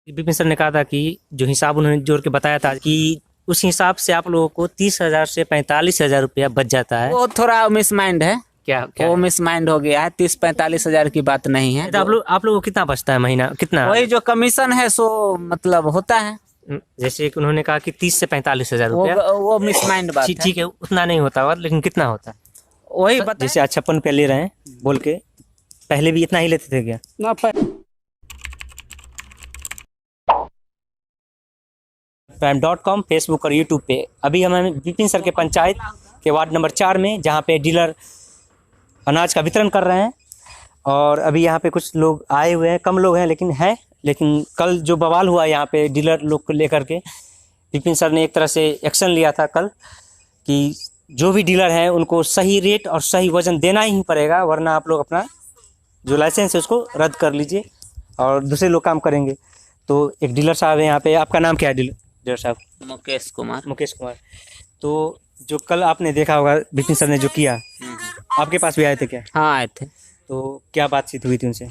Vipin sir ने कहा था कि जो हिसाब उन्होंने जोड़ के बताया था कि उस हिसाब से आप लोगों को 30,000 से 45,000 रुपया बच जाता है। वो थोड़ा मिसमाइंड है। क्या वो मिसमाइंड हो गया है। 30-45 हजार की बात नहीं है। तो आप लोगों को कितना बचता है महीना, कितना? वही जो कमीशन है सो मतलब होता है। जैसे कि उन्होंने कहा कि 30 से 45,000 रुपया। वो मिसमाइंड बात है। ठीक है, उतना नहीं होता होगा, लेकिन कितना होता है? वही जैसे आज 56 रुपया ले रहे हैं बोल के, पहले भी इतना ही लेते थे क्या? ना prime.com फेसबुक और यूट्यूब पे। अभी हम विपिन सर के पंचायत के वार्ड नंबर 4 में, जहाँ पे डीलर अनाज का वितरण कर रहे हैं। और अभी यहाँ पे कुछ लोग आए हुए हैं, कम लोग हैं लेकिन कल जो बवाल हुआ यहाँ पे डीलर लोग को लेकर के, विपिन सर ने एक तरह से एक्शन लिया था कल कि जो भी डीलर हैं उनको सही रेट और सही वजन देना ही पड़ेगा, वरना आप लोग अपना जो लाइसेंस है उसको रद्द कर लीजिए और दूसरे लोग काम करेंगे। तो एक डीलर साहब है यहाँ पे। आपका नाम क्या है डीलर साहब? मुकेश कुमार। तो जो कल आपने देखा होगा विपिन सर ने जो किया, आपके पास भी आए थे क्या? हाँ आए थे। तो क्या बातचीत हुई थी उनसे?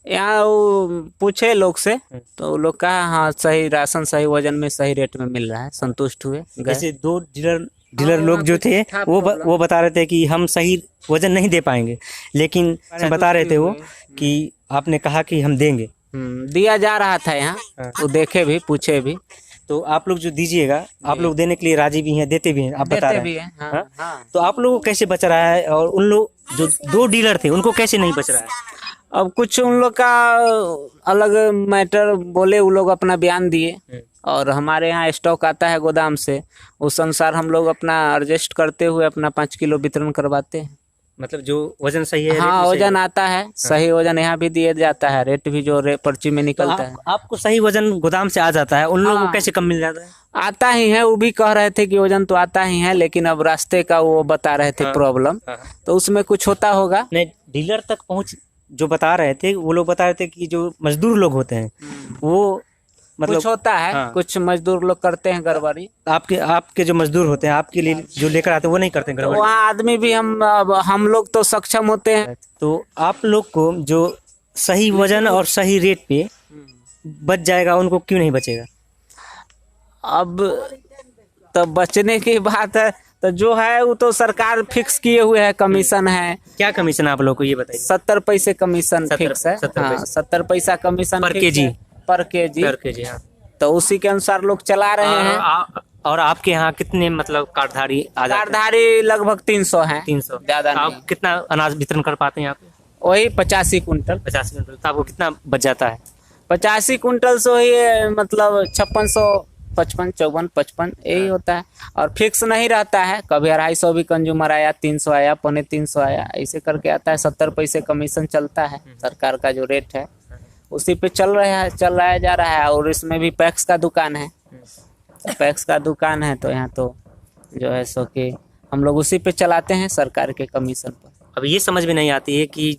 यहाँ वो पूछे लोग से, तो लोग कहा हाँ सही राशन सही वजन में सही रेट में मिल रहा है, संतुष्ट हुए। जैसे दो डीलर लोग जो थे वो बता रहे थे कि हम सही वजन नहीं दे पाएंगे, लेकिन बता रहे थे वो कि आपने कहा कि हम देंगे। दिया जा रहा था यहाँ। वो देखे भी, पूछे भी। तो आप लोग जो दीजिएगा, आप लोग देने के लिए राजी भी हैं, देते भी हैं, आप बता रहे हैं। हाँ। तो आप लोगों को कैसे बच रहा है, और उन लोग जो दो डीलर थे उनको कैसे नहीं बच रहा है? अब कुछ उन लोग का अलग मैटर बोले, वो लोग अपना बयान दिए और हमारे यहाँ स्टॉक आता है गोदाम से, उस अनुसार हम लोग अपना एडजस्ट करते हुए अपना 5 किलो वितरण करवाते हैं। मतलब जो वजन सही है, हाँ वजन आता है, सही वजन यहाँ भी दिया जाता है, रेट भी जो पर्ची में निकलता है। आपको सही वजन गोदाम से आ जाता है, उन लोगों को कैसे कम मिल जाता है? आता ही है, वो भी कह रहे थे कि वजन तो आता ही है, लेकिन अब रास्ते का वो बता रहे थे प्रॉब्लम, तो उसमें कुछ होता होगा। नहीं, डीलर तक पहुँच जो बता रहे थे, वो लोग बता रहे थे कि जो मजदूर लोग होते हैं वो मतलब कुछ होता है। हाँ। कुछ मजदूर लोग करते हैं गड़बड़ी। आपके जो मजदूर होते हैं, आपके लिए जो लेकर आते हैं वो नहीं करते हैं गड़बड़ी? वहाँ आदमी भी हम लोग तो सक्षम होते हैं। तो आप लोग को जो सही वजन और सही रेट पे बच जाएगा, उनको क्यों नहीं बचेगा? अब तो बचने की बात है, तो जो है वो तो सरकार फिक्स किए हुए है, कमीशन है। क्या कमीशन आप लोग को ये बताइए? 70 पैसे कमीशन फिक्स है। 70 पैसा कमीशन पर केजी। हाँ। तो उसी के अनुसार लोग चला रहे हैं। और आपके यहाँ कितने मतलब कार्डधारी कार्डधारी लगभग 300 हैं। 300 ज्यादा नहीं। आप कितना अनाज वितरण कर पाते हैं? आप वही 85 कुंटल। 85 कुंटल। तो आपको कितना बच जाता है? 85 कुंटल से ही मतलब 5600, 55, 54, 55 यही होता है। और फिक्स नहीं रहता है, कभी 250 भी कंज्यूमर आया, 300 आया, 350 आया, ऐसे करके आता है। 70 पैसे कमीशन चलता है, सरकार का जो रेट है उसी पे जा रहा है। और इसमें भी पैक्स का दुकान है, तो यहाँ तो जो है सो कि हम लोग उसी पे चलाते हैं, सरकार के कमीशन पर। अब ये समझ में नहीं आती है कि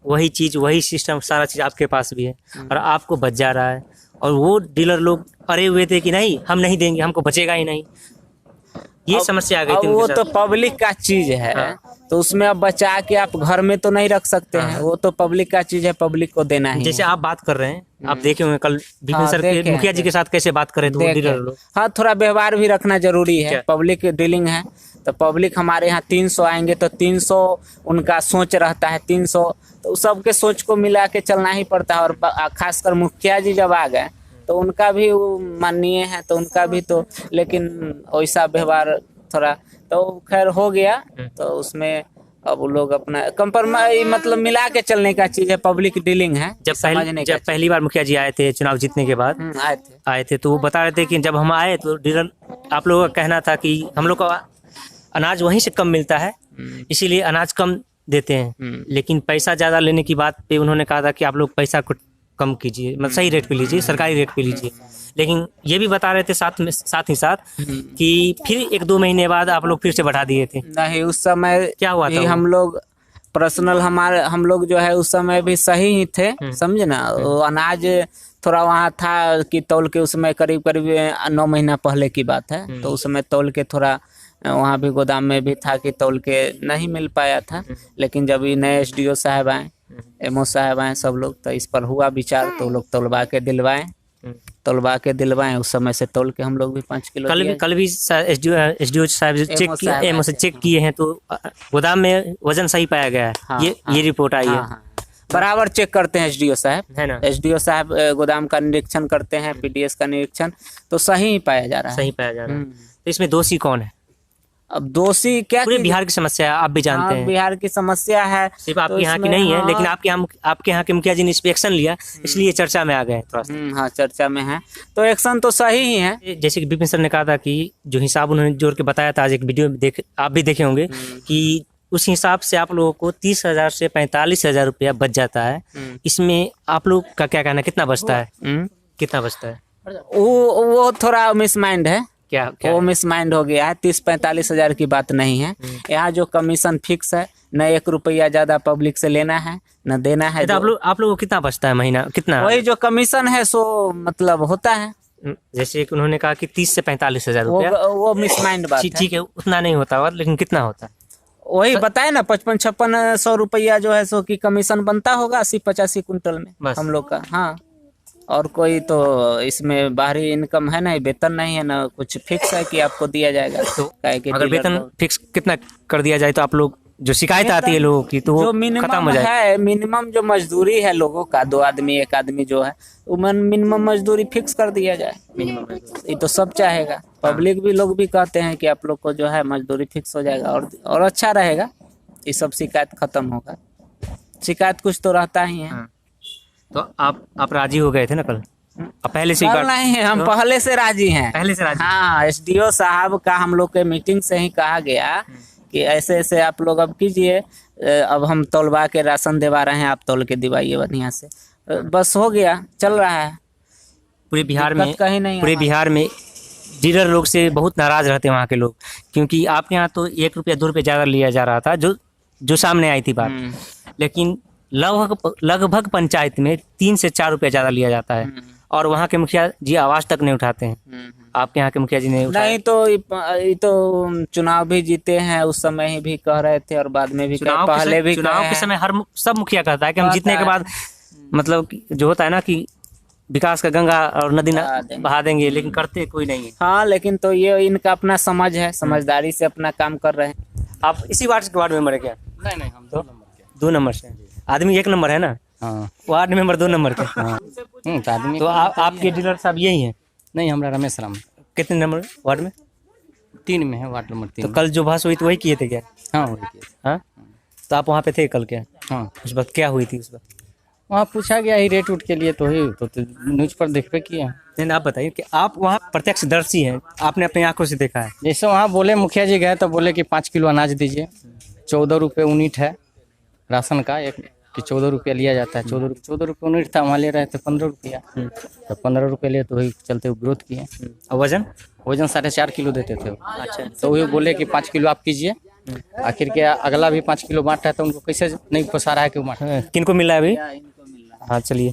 वही चीज़, वही सिस्टम, सारा चीज़ आपके पास भी है और आपको बच जा रहा है, और वो डीलर लोग अड़े हुए थे कि नहीं हम नहीं देंगे, हमको बचेगा ही नहीं। ये समस्या आ गई थी। वो तो पब्लिक का चीज है। तो उसमें अब बचा के आप घर में तो नहीं रख सकते हैं। वो तो पब्लिक का चीज है, पब्लिक को देना है। जैसे आप बात कर रहे हैं, आप देखे होंगे कल विपिन सर के मुखिया जी के साथ कैसे बात करे थे डीलर लोग। हाँ, थोड़ा व्यवहार भी रखना जरूरी है, पब्लिक डीलिंग है। तो पब्लिक हमारे यहाँ 300 आएंगे तो 300 उनका सोच रहता है, 300 तो सबके सोच को मिला के चलना ही पड़ता है। और खासकर मुखिया जी जब आ गए तो उनका भी माननीय है, तो उनका भी तो, लेकिन वैसा व्यवहार थोड़ा तो खैर हो गया। तो उसमें अब लोग अपना कंप्रोमाइज मतलब मिला के चलने का चीज है, पब्लिक डीलिंग है। जब पहली बार मुखिया जी आए थे चुनाव जीतने के बाद आए थे, तो वो बता रहे थे कि जब हम आए तो डीलर, आप लोगों का कहना था कि हम लोग का अनाज वहीं से कम मिलता है, इसीलिए अनाज कम देते हैं। लेकिन पैसा ज्यादा लेने की बात पे उन्होंने कहा था कि आप लोग पैसा को कम कीजिए, मतलब सही रेट पे लीजिए, सरकारी रेट पे लीजिए। लेकिन ये भी बता रहे थे साथ ही साथ कि फिर 1-2 महीने बाद आप लोग फिर से बढ़ा दिए थे। नहीं, उस समय क्या हुआ था? हम लोग पर्सनल हम लोग जो है उस समय भी सही ही थे, समझे ना। वो अनाज थोड़ा वहाँ था कि तौल के, उसमें करीब 9 महीना पहले की बात है। तो उस समय तौल के थोड़ा वहाँ भी गोदाम में भी था कि तौल के नहीं मिल पाया था। लेकिन जब ये नए SDO साहब आए, MO साहब आए, सब लोग, तो इस पर हुआ विचार, तो लोग तौलवा के दिलवाए। तोलवा के दिलवाएं, उस समय से तोल के हम लोग भी 5 किलो कल भी एसडीओ साहब चेक किए हैं तो गोदाम में वजन सही पाया गया है। हाँ, ये रिपोर्ट आई है। बराबर चेक करते हैं एसडीओ साहब, है ना। एसडीओ साहब गोदाम का निरीक्षण करते हैं, पीडीएस का निरीक्षण, तो सही पाया जा रहा है। सही पाया जा रहा है। तो इसमें दोषी कौन है? अब दोषी क्या, पूरे बिहार की समस्या है, आप भी जानते हैं। बिहार की समस्या है, सिर्फ आपके यहाँ की नहीं है, लेकिन आपके यहाँ के मुखिया जी ने इस पे एक्शन लिया, इसलिए चर्चा में आ गए थोड़ा सा। हाँ, चर्चा में है, तो एक्शन तो सही ही है। जैसे कि विपिन सर ने कहा था कि जो हिसाब उन्होंने जोड़ के बताया था, आज एक वीडियो में आप भी देखे होंगे कि उस हिसाब से आप लोगों को 30,000 से 45,000 रुपया बच जाता है। इसमें आप लोग का क्या कहना, कितना बचता है? कितना बचता है? वो थोड़ा मिसमाइंड है। क्या वो मिसमाइंड हो गया है। 30-45 हजार की बात नहीं है। यहाँ जो कमीशन फिक्स है, न 1 रुपया ज्यादा पब्लिक से लेना है न देना है। तो आप लोगों को कितना बचता है महीना? कितना? वही जो कमीशन है सो मतलब होता है। जैसे कि उन्होंने कहा कि 30 से 45,000 रुपया, वो मिसमाइंड बात है। ठीक है, उतना नहीं होता होगा, लेकिन कितना होता है? वही बताए ना, 55-56 रुपया जो है सो की कमीशन बनता होगा 80-85 कुंटल में हम लोग का। हाँ, और कोई तो इसमें बाहरी इनकम है नहीं, वेतन नहीं है ना, कुछ फिक्स है कि आपको दिया जाएगा। तो अगर वेतन फिक्स कितना कर दिया जाए तो आप लोग, जो शिकायत आती है लोगों की, तो वो खत्म हो जाए। मिनिमम जो मजदूरी है लोगों का, 2 आदमी 1 आदमी जो है, वो मिनिमम मजदूरी फिक्स कर दिया जाए। ये तो सब चाहेगा, पब्लिक भी, लोग भी कहते हैं कि आप लोग को जो है मजदूरी फिक्स हो जाएगा और अच्छा रहेगा, ये सब शिकायत खत्म होगा। शिकायत कुछ तो रहता ही है। तो आप राजी हो गए थे ना कल? पहले से नहीं है, हम पहले से राजी हैं। पहले से राजी? हाँ, एसडीओ साहब का हम लोग के मीटिंग से ही कहा गया कि ऐसे ऐसे आप लोग अब कीजिए, अब हम तोलवा के राशन दिवा रहे हैं, आप तोल के दिवाइए बढ़िया से। बस हो गया, चल रहा है। पूरे बिहार में कहीं नहीं, पूरे बिहार में डीलर लोग से बहुत नाराज रहते हैं वहाँ के लोग, क्योंकि आपके यहाँ तो 1 रुपया 2 रुपया ज्यादा लिया जा रहा था, जो सामने आई थी बात, लेकिन लगभग पंचायत में 3 से 4 रुपया ज्यादा लिया जाता है, और वहाँ के मुखिया जी आवाज तक नहीं उठाते हैं। आपके यहाँ के मुखिया जी ने नहीं, तो ये तो चुनाव भी जीते हैं, उस समय ही भी कह रहे थे और बाद में भी पहले भी चुनाव के समय सब मुखिया कहता है कि हम जीतने के बाद मतलब जो होता है ना कि विकास का गंगा और नदी बहा देंगे, लेकिन करते कोई नहीं है। हाँ, लेकिन तो ये इनका अपना समझ है, समझदारी से अपना काम कर रहे हैं। आप इसी वार्ड में क्या? नहीं, हम 2 नंबर से। आदमी 1 नंबर है ना? हाँ। वार्ड मेंबर 2 नंबर के। हाँ। आदमी तो आपके डीलर साहब यही हैं? नहीं, हमारा रमेश राम। कितने नंबर वार्ड में? 3 में है, वार्ड नंबर 3। तो कल जो बहस हुई तो वही किए थे क्या? हाँ, वही किए। हाँ, तो आप वहाँ पे थे कल क्या? हाँ। उस वक्त क्या हुई थी? उस वक्त वहाँ पूछा गया ही रेट उठ के लिए, तो ही तो न्यूज पर देखबे किए। नहीं, आप बताइए कि आप वहाँ प्रत्यक्षदर्शी हैं, आपने अपनी आंखों से देखा है। जैसे वहाँ बोले, मुखिया जी गए तो बोले कि 5 किलो अनाज दीजिए, 14 रुपये यूनिट है राशन का, एक कि 14 रुपया लिया जाता है। 14 रुपये यूनिट था, वहाँ ले रहे थे 15 रुपया, तो 15 रुपये लिए, तो वही चलते विरोध किए। और वजन 4.5 किलो देते थे। अच्छा, तो वही बोले कि 5 किलो आप कीजिए। आखिर के अगला भी 5 किलो बांट रहा है, तो उनको कैसे नहीं फंसा रहा है कि वो बांट। किनको मिला है अभी? हाँ, चलिए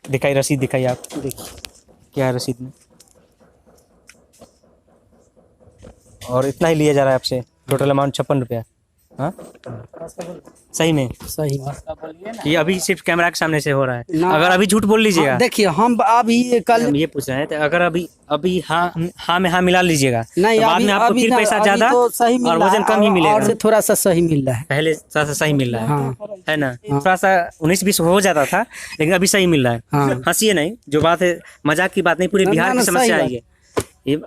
दिखाई, रसीद दिखाइए आप। देखिए क्या है रसीद में, और इतना ही लिया जा रहा है आपसे, टोटल अमाउंट 56 रुपया। हाँ, सही में? सही ये अभी सिर्फ कैमरा के सामने से हो रहा है। अगर अभी झूठ बोल लीजिएगा, देखिए हम अभी कल हम ये पूछ रहे हैं, तो अगर अभी हाँ में हाँ मिला लीजिएगा, नहीं, तो बाद में आपको फिर पैसा ज्यादा तो सही मिल और रहा वजन है, कम ही मिलेगा। और से थोड़ा सा सही मिल रहा है, पहले थोड़ा सा सही मिल रहा है। हाँ। है ना? थोड़ा सा 19-20 हो जाता था, लेकिन अभी सही मिल रहा है। हाँ। हंसिए नहीं, जो बात है मजाक की बात नहीं, पूरे बिहार की समस्या आई है। ये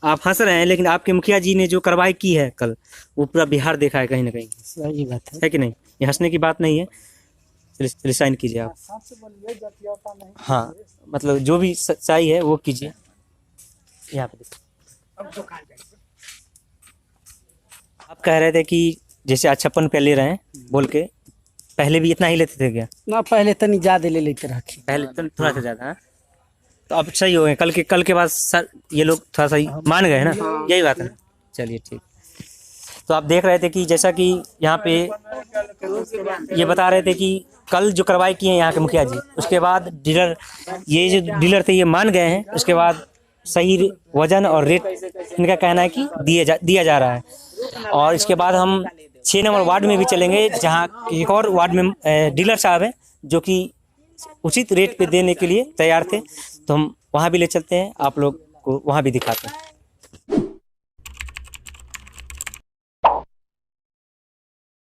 आप हंस रहे हैं, लेकिन आपके मुखिया जी ने जो कार्रवाई की है कल, वो पूरा बिहार देखा है कहीं ना कहीं। सही बात है कि नहीं? ये हंसने की बात नहीं है। चलिए साइन कीजिए आप। हाँ, मतलब जो भी सच्चाई है वो कीजिए। यहाँ पे आप कह रहे थे कि जैसे आज 56 रुपया ले रहे हैं बोल के, पहले भी इतना ही लेते थे क्या? ना, पहले तनी ज्यादा ले लेते रखे, पहले तो थोड़ा सा ज्यादा। हाँ, तो अब सही हो गए। कल के बाद सर ये लोग थोड़ा सा मान गए ना, यही बात है ना? चलिए ठीक। तो आप देख रहे थे कि जैसा कि यहाँ पे ये बता रहे थे कि कल जो कार्रवाई किए हैं यहाँ के मुखिया जी, उसके बाद ये जो डीलर थे ये मान गए हैं। उसके बाद सही वजन और रेट इनका कहना है कि दिया जा रहा है। और इसके बाद हम 6 नंबर वार्ड में भी चलेंगे, जहाँ एक और वार्ड में डीलर साहब हैं जो कि उचित रेट पे देने के लिए तैयार थे। तो हम वहाँ भी ले चलते हैं, आप लोग को वहाँ भी दिखाते हैं।